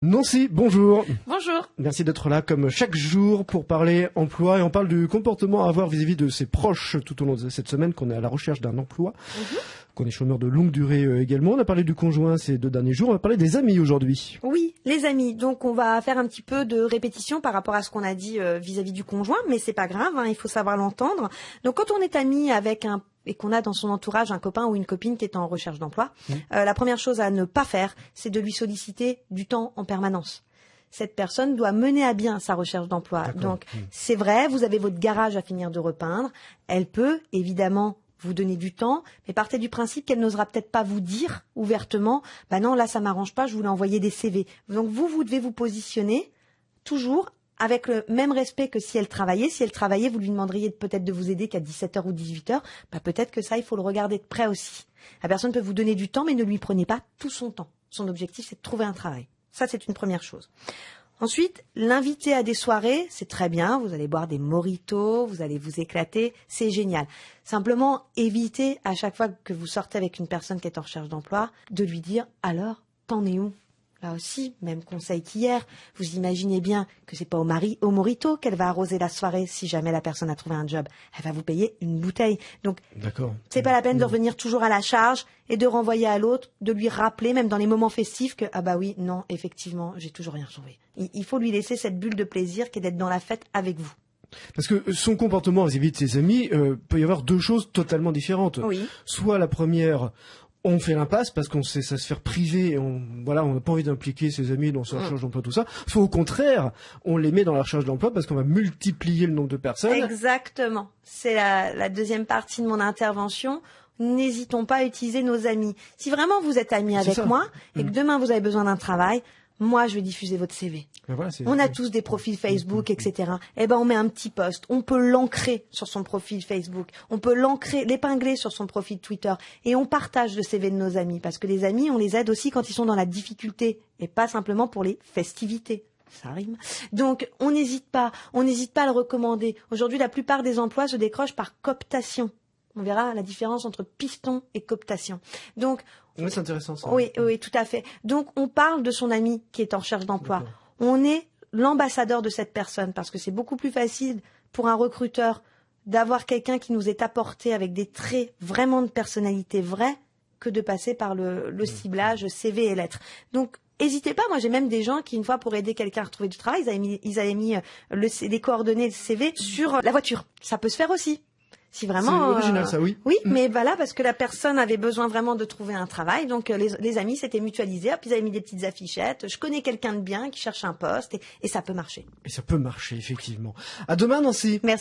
Nancy, bonjour. Bonjour. Merci d'être là comme chaque jour pour parler emploi et on parle du comportement à avoir vis-à-vis de ses proches tout au long de cette semaine qu'on est à la recherche d'un emploi, qu'on est chômeur de longue durée également. On a parlé du conjoint ces 2 derniers jours, on va parler des amis aujourd'hui. Oui, les amis. Donc on va faire un petit peu de répétition par rapport à ce qu'on a dit vis-à-vis du conjoint, mais c'est pas grave, il faut savoir l'entendre. Donc quand on est ami avec et qu'on a dans son entourage un copain ou une copine qui est en recherche d'emploi, la première chose à ne pas faire, c'est de lui solliciter du temps en permanence. Cette personne doit mener à bien sa recherche d'emploi. Donc c'est vrai, vous avez votre garage à finir de repeindre. Elle peut évidemment vous donner du temps, mais partez du principe qu'elle n'osera peut-être pas vous dire ouvertement « Bah non, là ça m'arrange pas, je voulais envoyer des CV ». Donc vous devez vous positionner toujours avec le même respect que si elle travaillait. Si elle travaillait, vous lui demanderiez peut-être de vous aider qu'à 17h ou 18h. Bah peut-être que ça, il faut le regarder de près aussi. La personne peut vous donner du temps, mais ne lui prenez pas tout son temps. Son objectif, c'est de trouver un travail. Ça, c'est une première chose. Ensuite, l'inviter à des soirées, c'est très bien. Vous allez boire des mojitos, vous allez vous éclater, c'est génial. Simplement, évitez à chaque fois que vous sortez avec une personne qui est en recherche d'emploi, de lui dire « Alors, t'en es où ?» Là aussi, même conseil qu'hier, vous imaginez bien que c'est pas au mojito qu'elle va arroser la soirée si jamais la personne a trouvé un job. Elle va vous payer une bouteille. Donc, c'est pas la peine de revenir toujours à la charge et de renvoyer à l'autre, de lui rappeler, même dans les moments festifs, que ah bah oui, non, effectivement, j'ai toujours rien trouvé. Il faut lui laisser cette bulle de plaisir qui est d'être dans la fête avec vous. Parce que son comportement vis-à-vis de ses amis, peut y avoir 2 choses totalement différentes. Oui. Soit la première, on fait l'impasse parce qu'on sait sa sphère privée et on n'a pas envie d'impliquer ses amis dans sa recherche d'emploi, tout ça. Soit au contraire, on les met dans la recherche d'emploi parce qu'on va multiplier le nombre de personnes. Exactement. C'est la deuxième partie de mon intervention. N'hésitons pas à utiliser nos amis. Si vraiment vous êtes amis avec moi et que demain vous avez besoin d'un travail, moi je vais diffuser votre CV. Voilà, on a tous des profils Facebook, etc. Eh ben on met un petit post. On peut l'ancrer sur son profil Facebook. On peut l'épingler sur son profil Twitter. Et on partage le CV de nos amis. Parce que les amis, on les aide aussi quand ils sont dans la difficulté. Et pas simplement pour les festivités. Ça rime. Donc, on n'hésite pas à le recommander. Aujourd'hui, la plupart des emplois se décrochent par cooptation. On verra la différence entre piston et cooptation. Donc, oui, c'est intéressant ça. Oui, tout à fait. Donc, on parle de son ami qui est en recherche d'emploi. On est l'ambassadeur de cette personne parce que c'est beaucoup plus facile pour un recruteur d'avoir quelqu'un qui nous est apporté avec des traits vraiment de personnalité vraie que de passer par le ciblage CV et lettres. Donc, n'hésitez pas, moi j'ai même des gens qui, une fois pour aider quelqu'un à retrouver du travail, ils avaient mis les coordonnées de CV sur la voiture. Ça peut se faire aussi. Si vraiment, c'est original ça, oui. Oui, mais voilà, parce que la personne avait besoin vraiment de trouver un travail, donc les amis s'étaient mutualisés, puis ils avaient mis des petites affichettes. Je connais quelqu'un de bien qui cherche un poste et ça peut marcher. Et ça peut marcher, effectivement. À demain, Nancy. Merci.